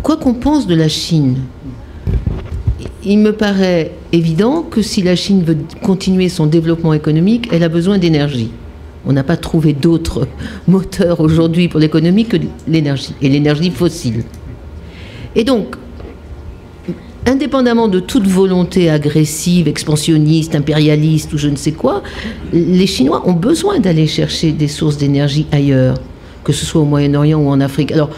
Quoi qu'on pense de la Chine, il me paraît évident que si la Chine veut continuer son développement économique, elle a besoin d'énergie. On n'a pas trouvé d'autres moteurs aujourd'hui pour l'économie que l'énergie, et l'énergie fossile. Et donc, indépendamment de toute volonté agressive, expansionniste, impérialiste ou je ne sais quoi, les Chinois ont besoin d'aller chercher des sources d'énergie ailleurs, que ce soit au Moyen-Orient ou en Afrique. Alors,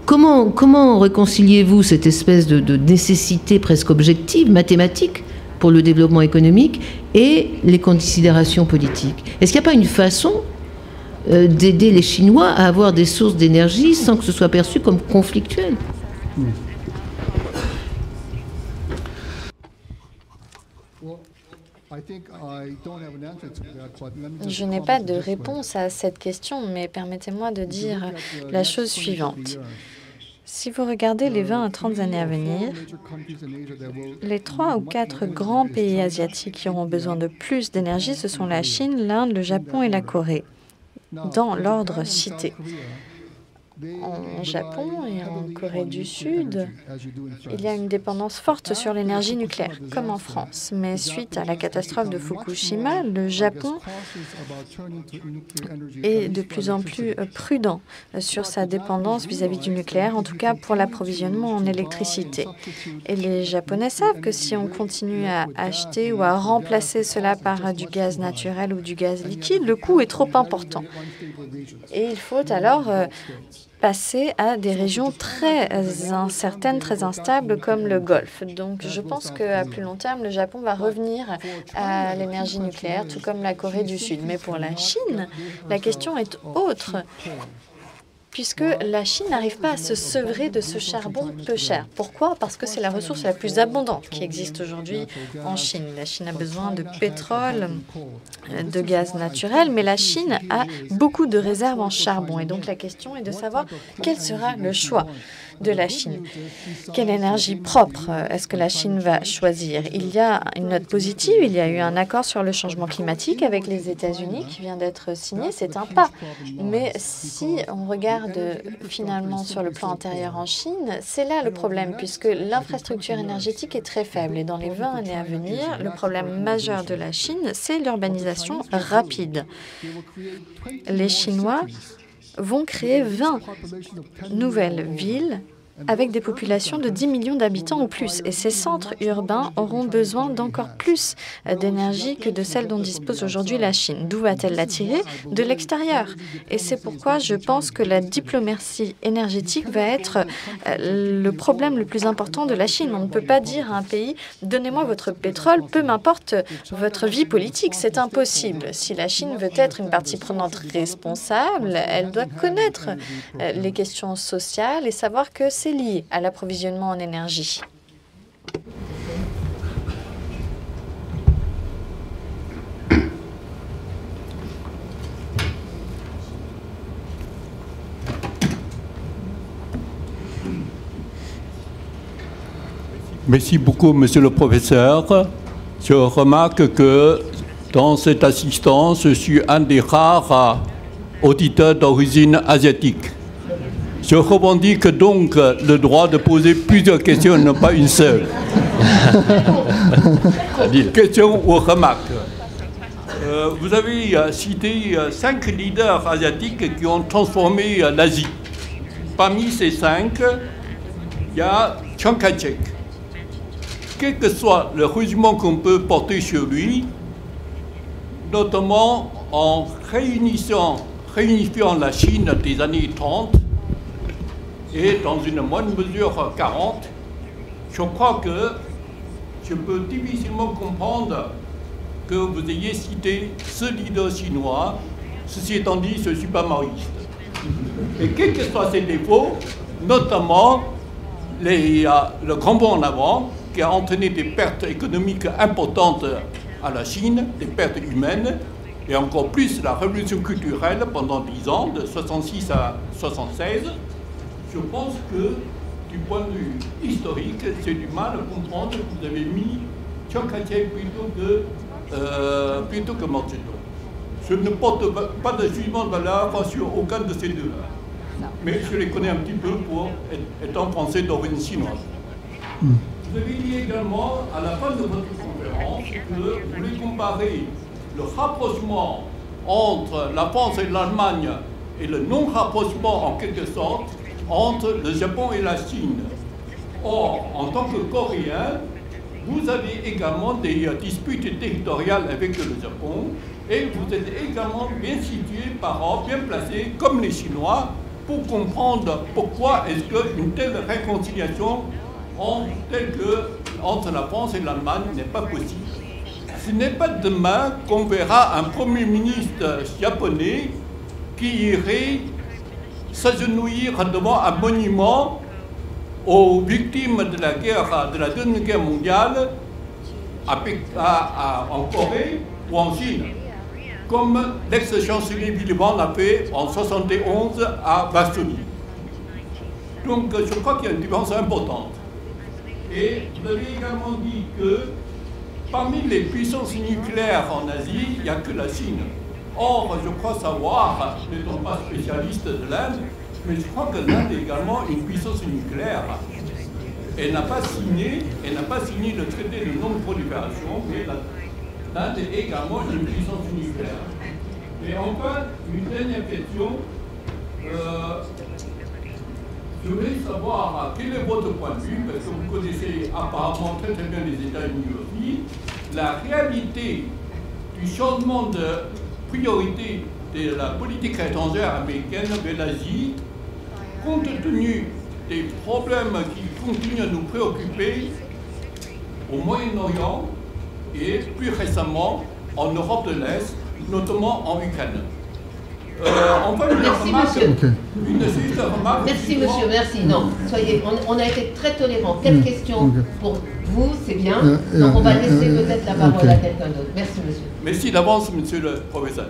comment réconciliez-vous cette espèce de nécessité presque objective, mathématique, pour le développement économique et les considérations politiques? Est-ce qu'il n'y a pas une façon d'aider les Chinois à avoir des sources d'énergie sans que ce soit perçu comme conflictuel? Je n'ai pas de réponse à cette question, mais permettez-moi de dire la chose suivante. Si vous regardez les 20 à 30 années à venir, les 3 ou 4 grands pays asiatiques qui auront besoin de plus d'énergie, ce sont la Chine, l'Inde, le Japon et la Corée, dans l'ordre cité. En Japon et en Corée du Sud, il y a une dépendance forte sur l'énergie nucléaire, comme en France. Mais suite à la catastrophe de Fukushima, le Japon est de plus en plus prudent sur sa dépendance vis-à-vis du nucléaire, en tout cas pour l'approvisionnement en électricité. Et les Japonais savent que si on continue à acheter ou à remplacer cela par du gaz naturel ou du gaz liquide, le coût est trop important. Et il faut alors passer à des régions très incertaines, très instables comme le Golfe. Donc je pense qu'à plus long terme, le Japon va revenir à l'énergie nucléaire, tout comme la Corée du Sud. Mais pour la Chine, la question est autre, puisque la Chine n'arrive pas à se sevrer de ce charbon peu cher. Pourquoi? Parce que c'est la ressource la plus abondante qui existe aujourd'hui en Chine. La Chine a besoin de pétrole, de gaz naturel, mais la Chine a beaucoup de réserves en charbon. Et donc la question est de savoir quel sera le choix de la Chine. Quelle énergie propre est-ce que la Chine va choisir? Il y a une note positive, il y a eu un accord sur le changement climatique avec les États-Unis qui vient d'être signé, c'est un pas. Mais si on regarde finalement sur le plan intérieur en Chine, c'est là le problème, puisque l'infrastructure énergétique est très faible. Et dans les 20 années à venir, le problème majeur de la Chine, c'est l'urbanisation rapide. Les Chinois vont créer 20 nouvelles villes avec des populations de 10 millions d'habitants ou plus. Et ces centres urbains auront besoin d'encore plus d'énergie que de celle dont dispose aujourd'hui la Chine. D'où va-t-elle l'attirer? De l'extérieur. Et c'est pourquoi je pense que la diplomatie énergétique va être le problème le plus important de la Chine. On ne peut pas dire à un pays « donnez-moi votre pétrole, peu m'importe votre vie politique ». C'est impossible. Si la Chine veut être une partie prenante responsable, elle doit connaître les questions sociales et savoir que c'est lié à l'approvisionnement en énergie. Merci beaucoup, monsieur le professeur. Je remarque que dans cette assistance, je suis un des rares auditeurs d'origine asiatique. Je revendique donc le droit de poser plusieurs questions, non pas une seule. Question ou remarque. Vous avez cité 5 leaders asiatiques qui ont transformé l'Asie. Parmi ces 5, il y a Chiang Kai-shek. Quel que soit le résumé qu'on peut porter sur lui, notamment en réunifiant la Chine des années 30, et dans une moindre mesure 40, je crois que je peux difficilement comprendre que vous ayez cité ce leader chinois. Ceci étant dit, je ne suis pas maoïste. Et quels que soient ses défauts, notamment le grand bond en avant, qui a entraîné des pertes économiques importantes à la Chine, des pertes humaines, et encore plus la révolution culturelle pendant 10 ans, de 66 à 76, je pense que, du point de vue historique, c'est du mal à comprendre que vous avez mis Chiang Kai-shek plutôt que Mao Zedong. Je ne porte pas de jugement de valeur sur aucun de ces deux-là. mais je les connais un petit peu pour étant français d'origine chinoise. Vous avez dit également, à la fin de votre conférence, que vous voulez comparer le rapprochement entre la France et l'Allemagne et le non-rapprochement, en quelque sorte, entre le Japon et la Chine. Or, en tant que Coréen, vous avez également des disputes territoriales avec le Japon et vous êtes également bien situé, bien placé, comme les Chinois, pour comprendre pourquoi est-ce qu'une telle réconciliation entre la France et l'Allemagne n'est pas possible. Ce n'est pas demain qu'on verra un Premier ministre japonais qui irait s'agenouiller devant un monument aux victimes de la guerre, de la Deuxième Guerre mondiale en Corée ou en Chine, comme l'ex-chancelier Willy Brandt l'a fait en 1971 à Varsovie. Donc je crois qu'il y a une différence importante. Et vous avez également dit que parmi les puissances nucléaires en Asie, il n'y a que la Chine. Or, je crois savoir, n'étant pas spécialiste de l'Inde, mais je crois que l'Inde est également une puissance nucléaire. Elle n'a pas signé le traité de non-prolifération, mais l'Inde est également une puissance nucléaire. Et enfin, une dernière question. Je voulais savoir quel est votre point de vue, parce que vous connaissez apparemment très bien les États-Unis aussi, la réalité du changement de priorité de la politique étrangère américaine vers l'Asie, compte tenu des problèmes qui continuent à nous préoccuper au Moyen-Orient et plus récemment en Europe de l'Est, notamment en Ukraine. Enfin, merci, monsieur. Une remarque. Merci, monsieur, merci. Non, soyez, on a été très tolérants. Quelle question pour vous, c'est bien. Donc, on va laisser peut-être la parole à quelqu'un d'autre. Merci, monsieur. Merci d'avance, monsieur le professeur.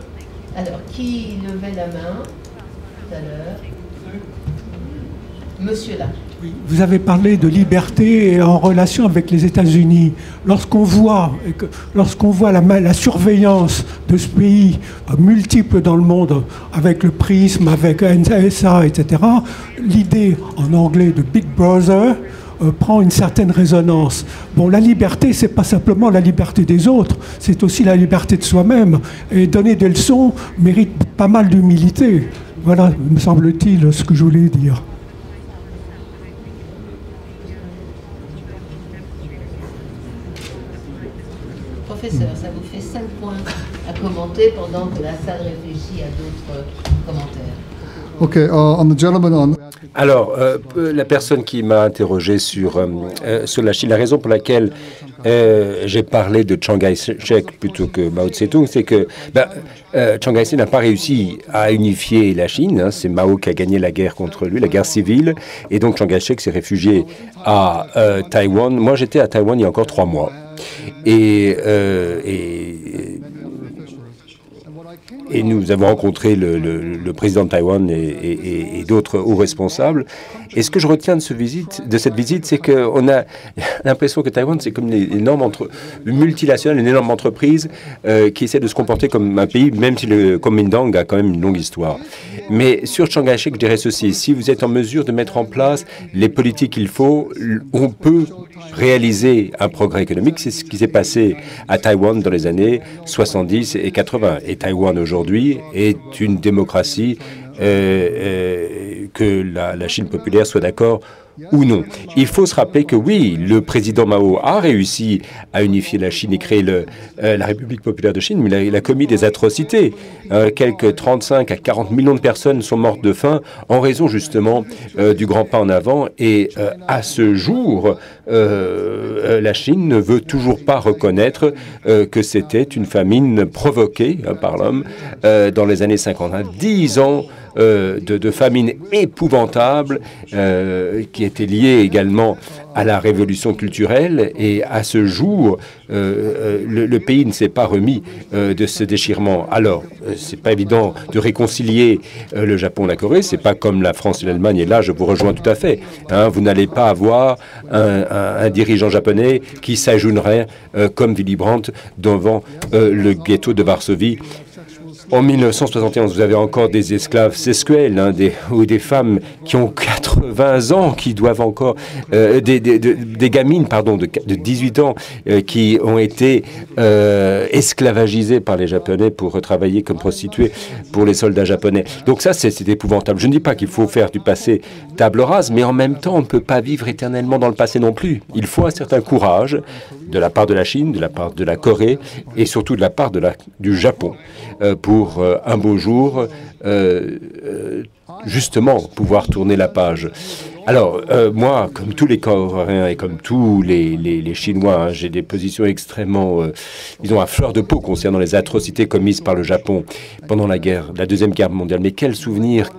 Alors, qui levait la main tout à l'heure? Monsieur là. Oui, vous avez parlé de liberté en relation avec les États-Unis. Lorsqu'on voit la surveillance de ce pays multiple dans le monde, avec le prisme, avec NSA, etc., l'idée en anglais de Big Brother prend une certaine résonance. Bon, la liberté, c'est pas simplement la liberté des autres, c'est aussi la liberté de soi-même. Et donner des leçons mérite pas mal d'humilité. Voilà, me semble-t-il, ce que je voulais dire. Professeur, ça vous fait 5 points à commenter pendant que la salle réfléchit à d'autres commentaires. Alors, la personne qui m'a interrogé sur la Chine, la raison pour laquelle j'ai parlé de Chiang Kai-shek plutôt que Mao Tse-tung, c'est que Chiang Kai-shek n'a pas réussi à unifier la Chine. Hein, c'est Mao qui a gagné la guerre contre lui, la guerre civile, et donc Chiang Kai-shek s'est réfugié à Taïwan. Moi, j'étais à Taïwan il y a encore 3 mois. Et nous avons rencontré le président de Taïwan et d'autres hauts responsables. Et ce que je retiens de cette visite, c'est qu'on a l'impression que Taïwan, c'est comme une énorme multinationale, une énorme entreprise qui essaie de se comporter comme un pays, même si le Kuomintang a quand même une longue histoire. Mais sur Chiang Kai-shek, je dirais ceci. Si vous êtes en mesure de mettre en place les politiques qu'il faut, on peut réaliser un progrès économique. C'est ce qui s'est passé à Taïwan dans les années 70 et 80. Et Taïwan aujourd'hui est une démocratie, que la Chine populaire soit d'accord ou non. Il faut se rappeler que oui, le président Mao a réussi à unifier la Chine et créer la République populaire de Chine, mais il a commis des atrocités. Quelques 35 à 40 millions de personnes sont mortes de faim en raison justement du grand pas en avant. Et à ce jour, la Chine ne veut toujours pas reconnaître que c'était une famine provoquée par l'homme dans les années 50. 10 ans de famine épouvantable qui était liée également à la révolution culturelle, et à ce jour, le pays ne s'est pas remis de ce déchirement. Alors, c'est pas évident de réconcilier le Japon et la Corée, c'est pas comme la France et l'Allemagne, et là, je vous rejoins tout à fait. Hein, vous n'allez pas avoir un dirigeant japonais qui s'agenouillerait comme Willy Brandt devant le ghetto de Varsovie En 1971, vous avez encore des esclaves sexuels, hein, ou des femmes qui ont 80 ans, qui doivent encore... des gamines, pardon, de 18 ans, qui ont été esclavagisées par les Japonais pour travailler comme prostituées pour les soldats japonais. Donc ça, c'est épouvantable. Je ne dis pas qu'il faut faire du passé table rase, mais en même temps, on ne peut pas vivre éternellement dans le passé non plus. Il faut un certain courage de la part de la Chine, de la part de la Corée et surtout de la part du Japon pour un beau jour, justement, pouvoir tourner la page. Alors, moi, comme tous les Coréens et comme tous les Chinois, hein, j'ai des positions extrêmement, disons, à fleur de peau concernant les atrocités commises par le Japon pendant la Deuxième Guerre mondiale. Mais quel souvenir,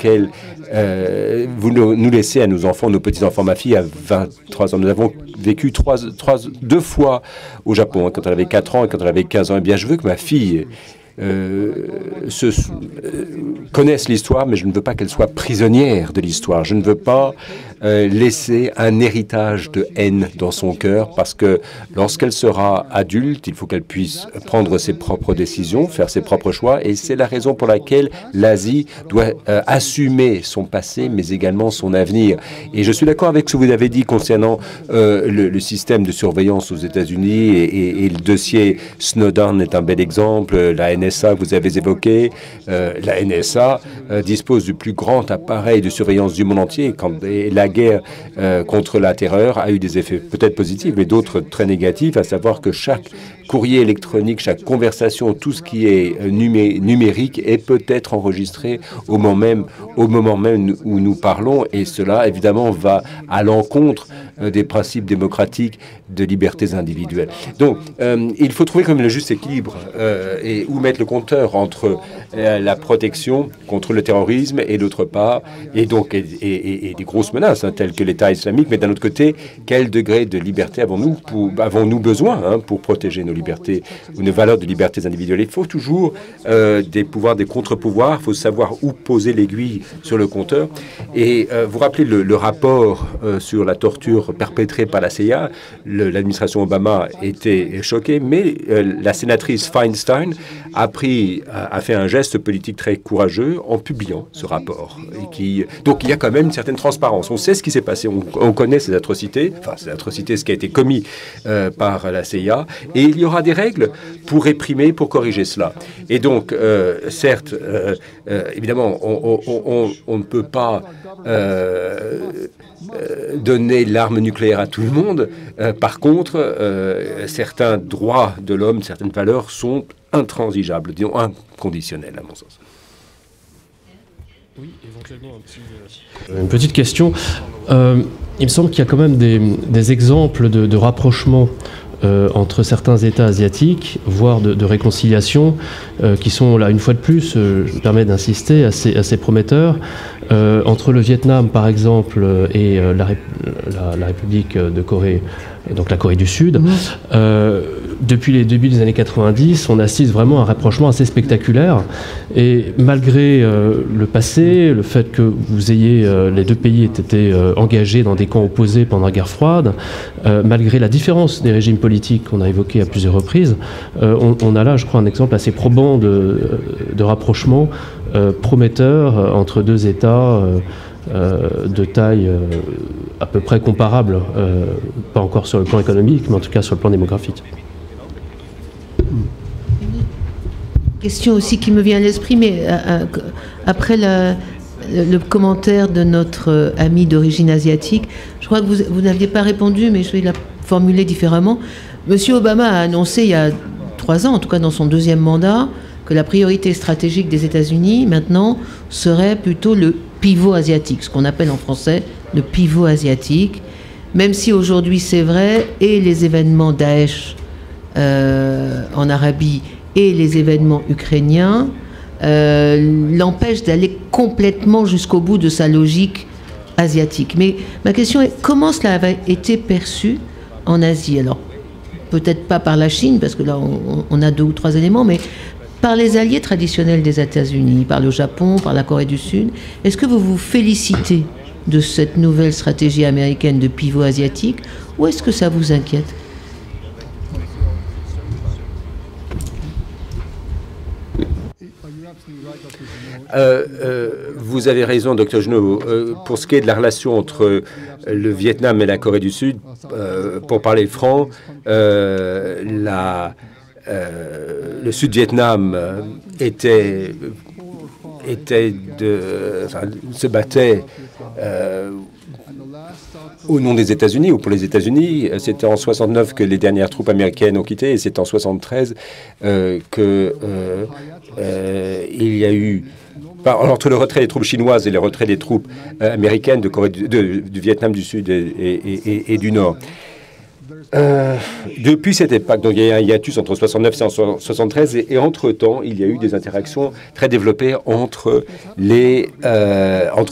vous nous laissez à nos enfants, nos petits-enfants. Ma fille a 23 ans. Nous avons vécu deux fois au Japon, hein, quand elle avait 4 ans et quand elle avait 15 ans. Eh bien, je veux que ma fille... connaissent l'histoire, mais je ne veux pas qu'elle soit prisonnière de l'histoire. Je ne veux pas laisser un héritage de haine dans son cœur, parce que lorsqu'elle sera adulte, il faut qu'elle puisse prendre ses propres décisions, faire ses propres choix, et c'est la raison pour laquelle l'Asie doit assumer son passé, mais également son avenir. Et je suis d'accord avec ce que vous avez dit concernant le système de surveillance aux États-Unis, et le dossier Snowden est un bel exemple. La NSA que vous avez évoqué, la NSA dispose du plus grand appareil de surveillance du monde entier. Et la guerre contre la terreur a eu des effets peut-être positifs, mais d'autres très négatifs, à savoir que chaque courrier électronique, chaque conversation, tout ce qui est numérique est peut-être enregistré au moment même où nous parlons, et cela évidemment va à l'encontre des principes démocratiques de libertés individuelles. Donc, il faut trouver comme le juste équilibre et où mettre le compteur entre la protection contre le terrorisme et d'autre part, et donc et des grosses menaces hein, telles que l'État islamique, mais d'un autre côté, quel degré de liberté avons-nous besoin hein, pour protéger nos libertés ou nos valeurs de libertés individuelles. Il faut toujours des pouvoirs, des contre-pouvoirs, il faut savoir où poser l'aiguille sur le compteur. Et vous rappelez le rapport sur la torture perpétrée par la CIA. L'administration Obama était choquée, mais la sénatrice Feinstein a fait un geste politique très courageux en publiant ce rapport. Donc il y a quand même une certaine transparence. On sait ce qui s'est passé, on connaît ces atrocités, ce qui a été commis par la CIA, et il y aura des règles pour réprimer, pour corriger cela. Et donc, certes, évidemment, on ne peut pas donner l'arme nucléaire à tout le monde. Par contre, certains droits de l'homme, certaines valeurs sont intransigeables, disons inconditionnelles, à mon sens. Oui, éventuellement une petite question. Il me semble qu'il y a quand même des exemples de rapprochement entre certains États asiatiques, voire de réconciliation, qui sont là, une fois de plus, je me permets d'insister, assez prometteurs. Entre le Vietnam, par exemple, et la République de Corée, donc la Corée du Sud, depuis les débuts des années 90, on assiste vraiment à un rapprochement assez spectaculaire. Et malgré le passé, le fait que les deux pays aient été engagés dans des camps opposés pendant la guerre froide, malgré la différence des régimes politiques qu'on a évoqué à plusieurs reprises, on a là, je crois, un exemple assez probant de rapprochement prometteur entre deux États de taille à peu près comparable, pas encore sur le plan économique, mais en tout cas sur le plan démographique. Question aussi qui me vient à l'esprit, mais après le commentaire de notre ami d'origine asiatique, je crois que vous n'aviez pas répondu, mais je vais la formuler différemment. Monsieur Obama a annoncé il y a 3 ans, en tout cas dans son 2e mandat, que la priorité stratégique des États-Unis, maintenant, serait plutôt le pivot asiatique, ce qu'on appelle en français le pivot asiatique, même si aujourd'hui c'est vrai, et les événements Daesh en Arabie et les événements ukrainiens l'empêchent d'aller complètement jusqu'au bout de sa logique asiatique. Mais ma question est, comment cela avait été perçu en Asie? Alors, peut-être pas par la Chine, parce que là on a 2 ou 3 éléments, mais par les alliés traditionnels des États-Unis, par le Japon, par la Corée du Sud. Est-ce que vous vous félicitez de cette nouvelle stratégie américaine de pivot asiatique, ou est-ce que ça vous inquiète? Vous avez raison, Dr. Junot. Pour ce qui est de la relation entre le Vietnam et la Corée du Sud, pour parler franc, le Sud-Vietnam se battait au nom des États-Unis ou pour les États-Unis. C'était en 69 que les dernières troupes américaines ont quitté et c'est en 73 qu'il y a eu, entre le retrait des troupes chinoises et le retrait des troupes américaines du Vietnam du Sud et du Nord. Depuis cette époque, donc il y a un hiatus entre 69 et 73, et entre-temps, il y a eu des interactions très développées entre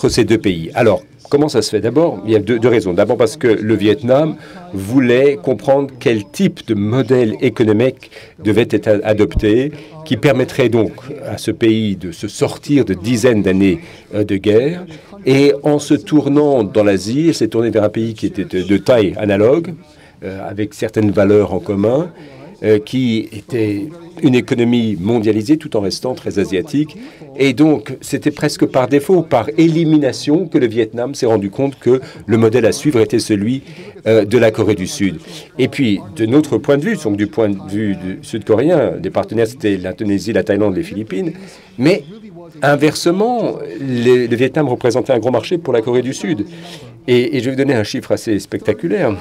ces deux pays. Alors, comment ça se fait? D'abord, il y a deux raisons. D'abord parce que le Vietnam voulait comprendre quel type de modèle économique devait être adopté, qui permettrait donc à ce pays de se sortir de dizaines d'années de guerre. Et en se tournant dans l'Asie, il s'est tourné vers un pays qui était de taille analogue, avec certaines valeurs en commun, qui était une économie mondialisée tout en restant très asiatique. Et donc, c'était presque par défaut, par élimination, que le Vietnam s'est rendu compte que le modèle à suivre était celui de la Corée du Sud. Et puis, de notre point de vue, donc du point de vue sud-coréen, des partenaires, c'était l'Indonésie, la Thaïlande, les Philippines, mais inversement, le Vietnam représentait un gros marché pour la Corée du Sud. Et je vais vous donner un chiffre assez spectaculaire.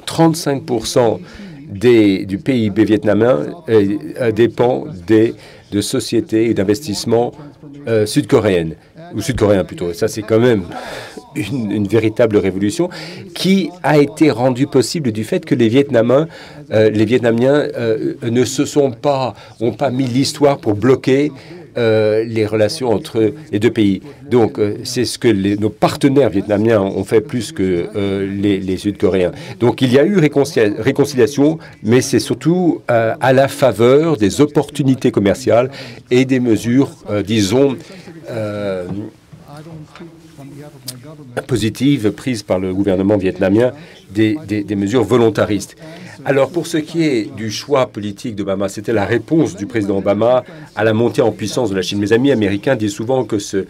35% du PIB vietnamien dépend de sociétés et d'investissements sud-coréennes, ou sud-coréens plutôt. Ça, c'est quand même une véritable révolution qui a été rendue possible du fait que les Vietnamiens n'ont pas mis l'histoire pour bloquer les relations entre les deux pays. Donc, c'est ce que nos partenaires vietnamiens ont fait plus que les Sud-Coréens. Donc, il y a eu réconciliation, mais c'est surtout à la faveur des opportunités commerciales et des mesures, disons, positives prises par le gouvernement vietnamien, des mesures volontaristes. Alors, pour ce qui est du choix politique d'Obama, c'était la réponse du président Obama à la montée en puissance de la Chine. Mes amis américains disent souvent que ce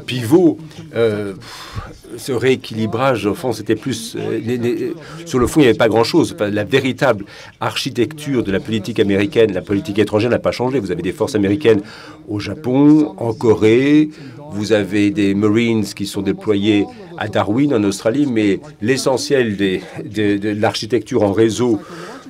pivot, ce rééquilibrage, au fond, c'était plus... sur le fond, il n'y avait pas grand-chose. La véritable architecture de la politique américaine, la politique étrangère n'a pas changé. Vous avez des forces américaines au Japon, en Corée, vous avez des Marines qui sont déployés à Darwin, en Australie, mais l'essentiel de l'architecture en réseau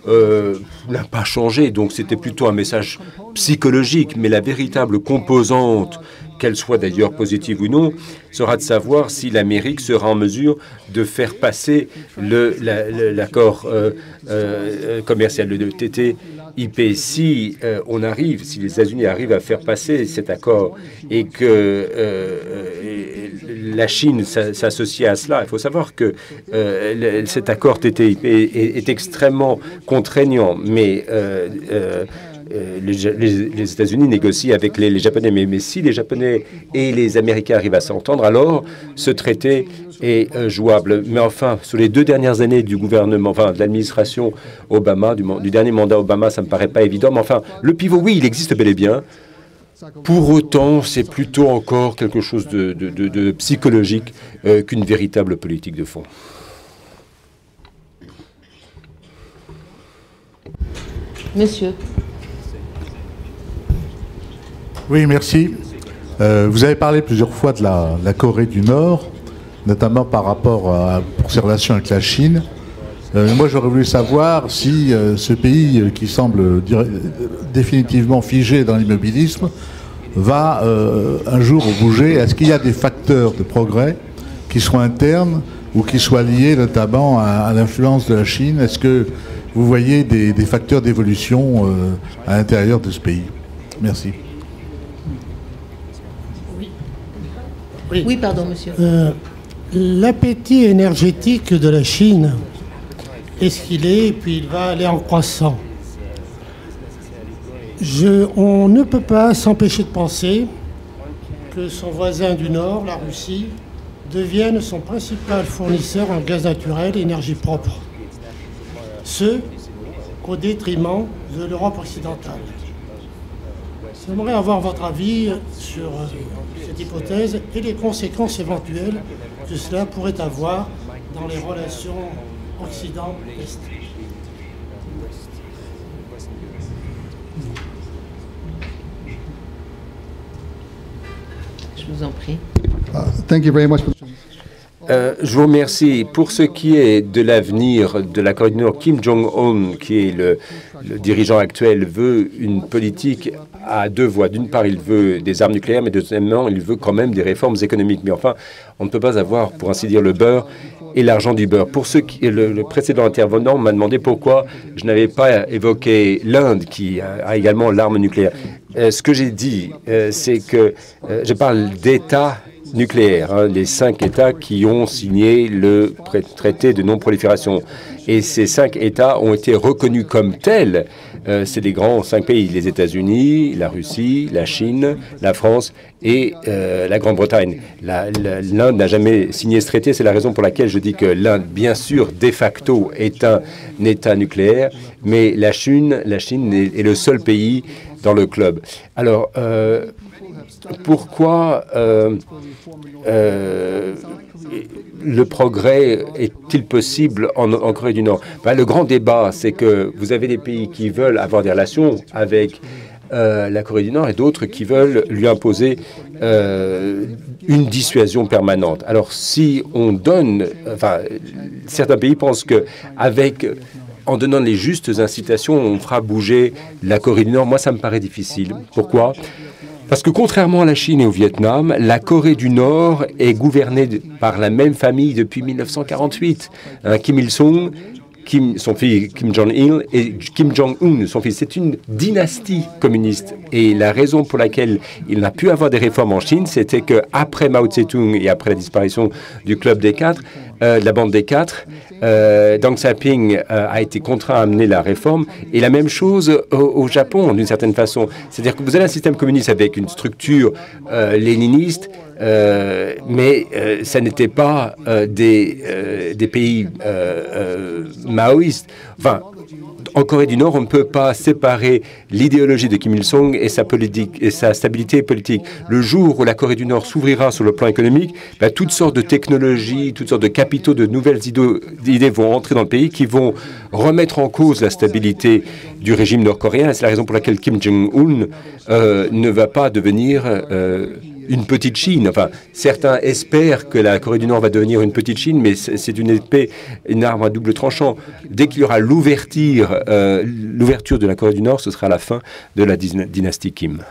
n'a pas changé. Donc c'était plutôt un message psychologique, mais la véritable composante, qu'elle soit d'ailleurs positive ou non, sera de savoir si l'Amérique sera en mesure de faire passer l'accord commercial, le TTIP. Si si les États-Unis arrivent à faire passer cet accord et que la Chine s'associe à cela, il faut savoir que cet accord TTIP est extrêmement contraignant, mais les États-Unis négocient avec les Japonais. Mais si les Japonais et les Américains arrivent à s'entendre, alors ce traité est jouable. Mais enfin, sur les 2 dernières années du gouvernement, enfin de l'administration Obama, du dernier mandat Obama, ça ne me paraît pas évident. Mais enfin, le pivot, oui, il existe bel et bien. Pour autant, c'est plutôt encore quelque chose de psychologique qu'une véritable politique de fond. Monsieur. Oui, merci. Vous avez parlé plusieurs fois de la Corée du Nord, notamment par rapport pour ses relations avec la Chine. Moi, j'aurais voulu savoir si ce pays qui semble définitivement figé dans l'immobilisme va un jour bouger. Est-ce qu'il y a des facteurs de progrès qui soient internes ou qui soient liés notamment à l'influence de la Chine? Est-ce que vous voyez des facteurs d'évolution à l'intérieur de ce pays? Merci. Oui, pardon, monsieur. L'appétit énergétique de la Chine est ce qu'il est, et puis il va aller en croissant. On ne peut pas s'empêcher de penser que son voisin du Nord, la Russie, devienne son principal fournisseur en gaz naturel et énergie propre. Ce, au détriment de l'Europe occidentale. J'aimerais avoir votre avis sur cette hypothèse et les conséquences éventuelles que cela pourrait avoir dans les relations Occident-Est. Je vous en prie. Thank you very much. Je vous remercie. Pour ce qui est de l'avenir de la Corée du Nord, Kim Jong-un, qui est le dirigeant actuel, veut une politique à deux voies. D'une part, il veut des armes nucléaires, mais deuxièmement, il veut quand même des réformes économiques. Mais enfin, on ne peut pas avoir, pour ainsi dire, le beurre et l'argent du beurre. Pour le précédent intervenant m'a demandé pourquoi je n'avais pas évoqué l'Inde, qui a également l'arme nucléaire. Ce que j'ai dit, c'est que je parle d'États nucléaire, les 5 États qui ont signé le traité de non-prolifération. Et ces 5 États ont été reconnus comme tels. C'est les grands 5 pays, les États-Unis, la Russie, la Chine, la France et la Grande-Bretagne. L'Inde n'a jamais signé ce traité. C'est la raison pour laquelle je dis que l'Inde, bien sûr, de facto, est un État nucléaire, mais la Chine est le seul pays dans le club. Alors, pourquoi le progrès est-il possible en Corée du Nord? Le grand débat, c'est que vous avez des pays qui veulent avoir des relations avec la Corée du Nord et d'autres qui veulent lui imposer une dissuasion permanente. Alors, si on donne... certains pays pensent en donnant les justes incitations, on fera bouger la Corée du Nord. Moi, ça me paraît difficile. Pourquoi ? Parce que contrairement à la Chine et au Vietnam, la Corée du Nord est gouvernée par la même famille depuis 1948. Kim Il-sung, son fils Kim Jong-il et Kim Jong-un, son fils. C'est une dynastie communiste. Et la raison pour laquelle il n'a pu avoir des réformes en Chine, c'était qu'après Mao Tse-tung et après la disparition du club des quatre, de la bande des quatre, Deng Xiaoping a été contraint à amener la réforme. Et la même chose au Japon, d'une certaine façon. C'est-à-dire que vous avez un système communiste avec une structure léniniste, mais ça n'était pas des pays maoïstes. Enfin, en Corée du Nord, on ne peut pas séparer l'idéologie de Kim Il-sung et sa politique et sa stabilité politique. Le jour où la Corée du Nord s'ouvrira sur le plan économique, toutes sortes de technologies, toutes sortes de capitaux, de nouvelles idées vont entrer dans le pays qui vont remettre en cause la stabilité du régime nord-coréen. C'est la raison pour laquelle Kim Jong-un ne va pas devenir une petite Chine. Enfin, certains espèrent que la Corée du Nord va devenir une petite Chine, mais c'est une arme à double tranchant. Dès qu'il y aura l'ouverture de la Corée du Nord, ce sera la fin de la dynastie Kim.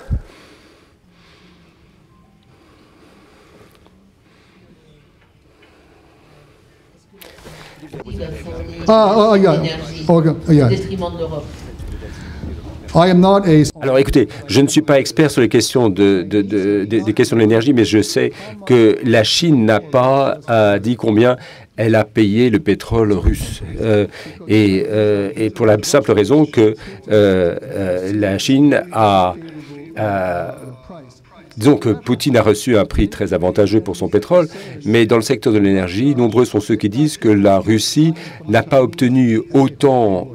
Yeah. Au détriment de l'Europe. Alors écoutez, je ne suis pas expert sur les questions des questions de l'énergie, mais je sais que la Chine n'a pas dit combien elle a payé le pétrole russe. Et pour la simple raison que la Chine a... Disons que Poutine a reçu un prix très avantageux pour son pétrole, mais dans le secteur de l'énergie, nombreux sont ceux qui disent que la Russie n'a pas obtenu autant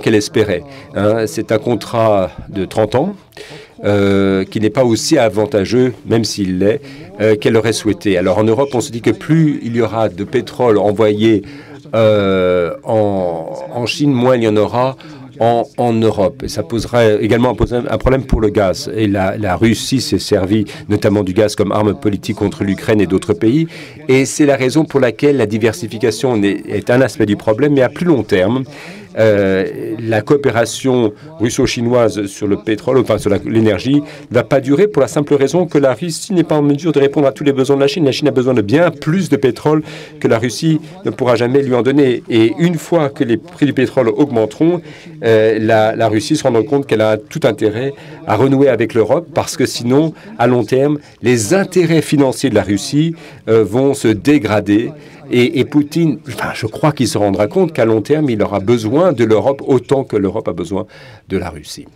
qu'elle espérait. C'est un contrat de 30 ans qui n'est pas aussi avantageux, même s'il l'est, qu'elle aurait souhaité. Alors en Europe, on se dit que plus il y aura de pétrole envoyé en Chine, moins il y en aura en Europe. Et ça posera également un problème pour le gaz. Et la Russie s'est servie notamment du gaz comme arme politique contre l'Ukraine et d'autres pays. Et c'est la raison pour laquelle la diversification est un aspect du problème, mais à plus long terme, la coopération russo-chinoise sur le pétrole, enfin sur l'énergie, ne va pas durer pour la simple raison que la Russie n'est pas en mesure de répondre à tous les besoins de la Chine. La Chine a besoin de bien plus de pétrole que la Russie ne pourra jamais lui en donner. Et une fois que les prix du pétrole augmenteront, la Russie se rendra compte qu'elle a tout intérêt à renouer avec l'Europe parce que sinon, à long terme, les intérêts financiers de la Russie vont se dégrader. Et Poutine, je crois qu'il se rendra compte qu'à long terme, il aura besoin de l'Europe autant que l'Europe a besoin de la Russie.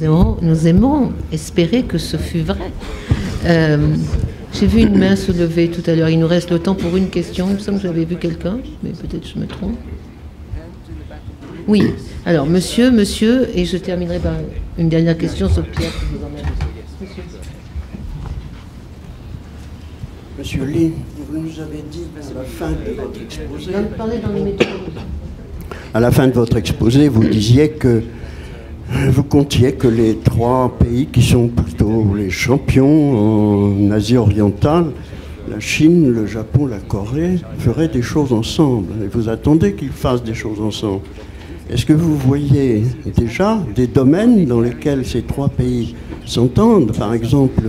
Nous aimons espérer que ce fût vrai. J'ai vu une main se lever tout à l'heure. Il nous reste le temps pour une question. Il me semble que j'avais vu quelqu'un, mais peut-être je me trompe. Oui. Alors, monsieur, et je terminerai par une dernière question, sauf Pierre qui vous emmène. Monsieur. Monsieur Lee, vous nous avez dit à la fin de votre exposé... Parlez dans les métros. À la fin de votre exposé, vous disiez que vous comptiez que les 3 pays qui sont plutôt les champions en Asie orientale, la Chine, le Japon, la Corée, feraient des choses ensemble. Et vous attendez qu'ils fassent des choses ensemble. Est-ce que vous voyez déjà des domaines dans lesquels ces 3 pays s'entendent? Par exemple,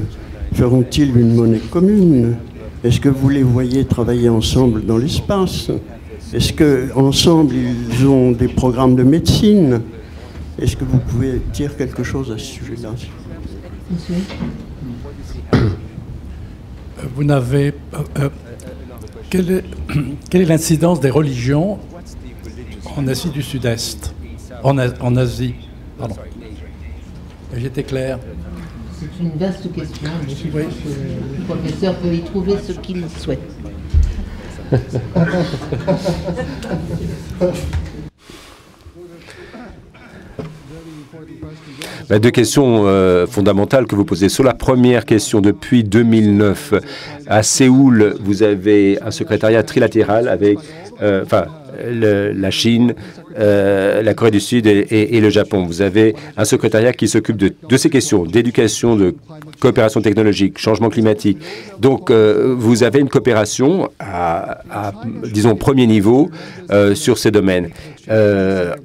feront-ils une monnaie commune? Est-ce que vous les voyez travailler ensemble dans l'espace? Est-ce qu'ensemble, ils ont des programmes de médecine? Est-ce que vous pouvez dire quelque chose à ce sujet-là? Vous n'avez... quelle est l'incidence des religions en Asie du Sud-Est? En Asie, pardon. J'étais clair. C'est une vaste question, mais je pense que le professeur peut y trouver ce qu'il souhaite. Deux questions fondamentales que vous posez. Sur la première question, depuis 2009, à Séoul, vous avez un secrétariat trilatéral avec la Chine, la Corée du Sud et le Japon. Vous avez un secrétariat qui s'occupe de ces questions, d'éducation, de coopération technologique, changement climatique. Donc, vous avez une coopération à disons, premier niveau sur ces domaines.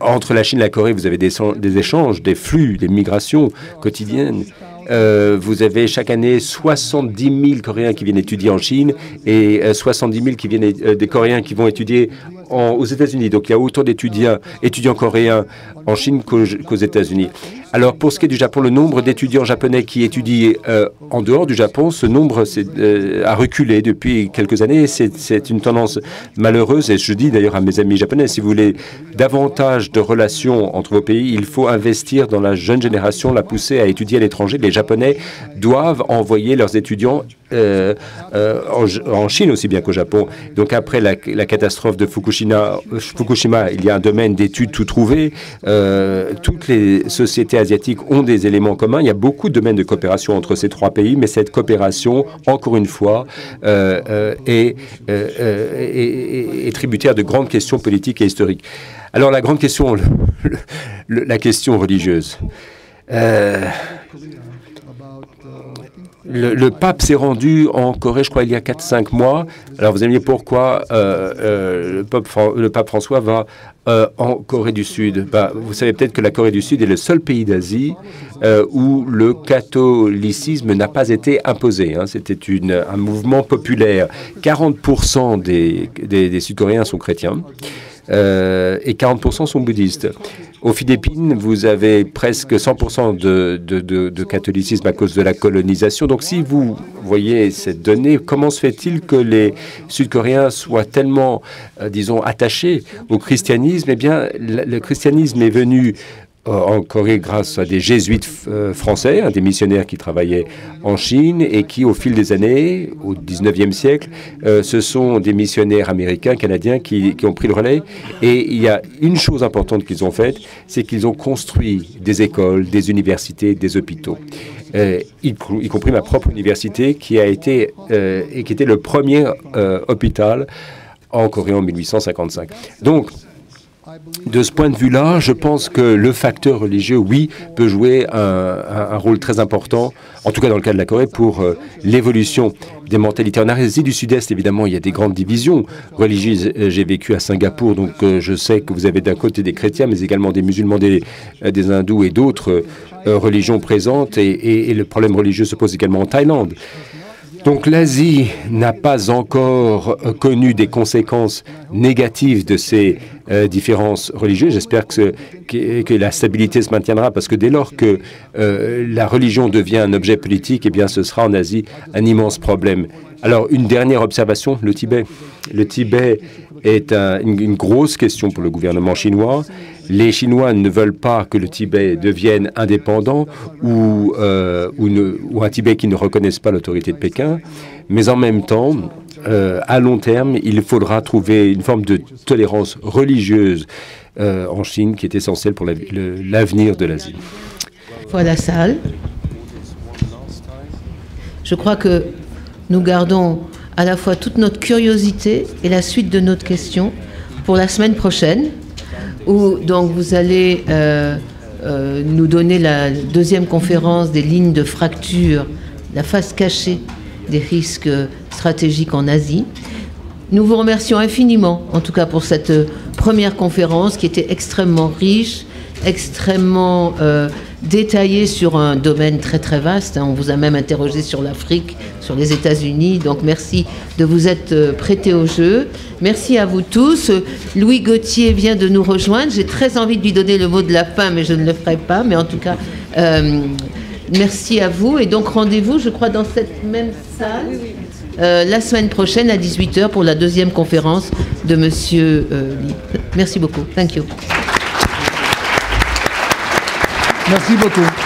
Entre la Chine et la Corée, vous avez des échanges, des flux, des migrations quotidiennes. Vous avez chaque année 70 000 Coréens qui viennent étudier en Chine et 70 000 qui viennent des Coréens qui vont étudier aux États-Unis. Donc il y a autant d'étudiants coréens en Chine qu'aux États-Unis. Alors pour ce qui est du Japon, le nombre d'étudiants japonais qui étudient en dehors du Japon, ce nombre a reculé depuis quelques années. C'est une tendance malheureuse et je dis d'ailleurs à mes amis japonais, si vous voulez davantage de relations entre vos pays, il faut investir dans la jeune génération, la pousser à étudier à l'étranger. Les Japonais doivent envoyer leurs étudiants en Chine aussi bien qu'au Japon. Donc après la catastrophe de Fukushima, il y a un domaine d'études tout trouvé. Toutes les sociétés asiatiques ont des éléments communs. Il y a beaucoup de domaines de coopération entre ces 3 pays, mais cette coopération, encore une fois, est tributaire de grandes questions politiques et historiques. Alors la grande question, la question religieuse. Le pape s'est rendu en Corée, je crois, il y a 4-5 mois. Alors, vous allez me dire pourquoi le pape François va en Corée du Sud. Vous savez peut-être que la Corée du Sud est le seul pays d'Asie où le catholicisme n'a pas été imposé. C'était un mouvement populaire. 40% des Sud-Coréens sont chrétiens. Et 40% sont bouddhistes. Aux Philippines, vous avez presque 100% de catholicisme à cause de la colonisation. Donc, si vous voyez cette donnée, comment se fait-il que les Sud-Coréens soient tellement, disons, attachés au christianisme? Eh bien, le christianisme est venu en Corée grâce à des jésuites français, des missionnaires qui travaillaient en Chine et qui, au fil des années, au 19e siècle, ce sont des missionnaires américains, canadiens qui ont pris le relais. Et il y a une chose importante qu'ils ont faite, c'est qu'ils ont construit des écoles, des universités, des hôpitaux. Y compris ma propre université qui était le premier hôpital en Corée en 1855. Donc, de ce point de vue-là, je pense que le facteur religieux, oui, peut jouer un rôle très important, en tout cas dans le cas de la Corée, pour l'évolution des mentalités. En Asie du Sud-Est, évidemment, il y a des grandes divisions religieuses. J'ai vécu à Singapour, donc je sais que vous avez d'un côté des chrétiens, mais également des musulmans, des hindous et d'autres religions présentes. Et le problème religieux se pose également en Thaïlande. Donc l'Asie n'a pas encore connu des conséquences négatives de ces différences religieuses. J'espère que la stabilité se maintiendra parce que dès lors que la religion devient un objet politique, eh bien ce sera en Asie un immense problème. Alors une dernière observation, le Tibet. Le Tibet est une grosse question pour le gouvernement chinois. Les Chinois ne veulent pas que le Tibet devienne indépendant ou un Tibet qui ne reconnaisse pas l'autorité de Pékin. Mais en même temps, à long terme, il faudra trouver une forme de tolérance religieuse en Chine qui est essentiel pour l'avenir de l'Asie. Voilà la salle. Je crois que nous gardons à la fois toute notre curiosité et la suite de notre question pour la semaine prochaine, où donc vous allez nous donner la deuxième conférence des lignes de fracture, la face cachée des risques stratégiques en Asie. Nous vous remercions infiniment, en tout cas pour cette première conférence qui était extrêmement riche, extrêmement détaillée sur un domaine très très vaste. On vous a même interrogé sur l'Afrique, sur les États-Unis. Donc merci de vous être prêté au jeu. Merci à vous tous. Louis Gauthier vient de nous rejoindre. J'ai très envie de lui donner le mot de la fin, mais je ne le ferai pas. Mais en tout cas, merci à vous. Et donc rendez-vous, je crois, dans cette même salle. La semaine prochaine à 18h pour la deuxième conférence de Monsieur Lee. Merci beaucoup. Thank you. Merci beaucoup.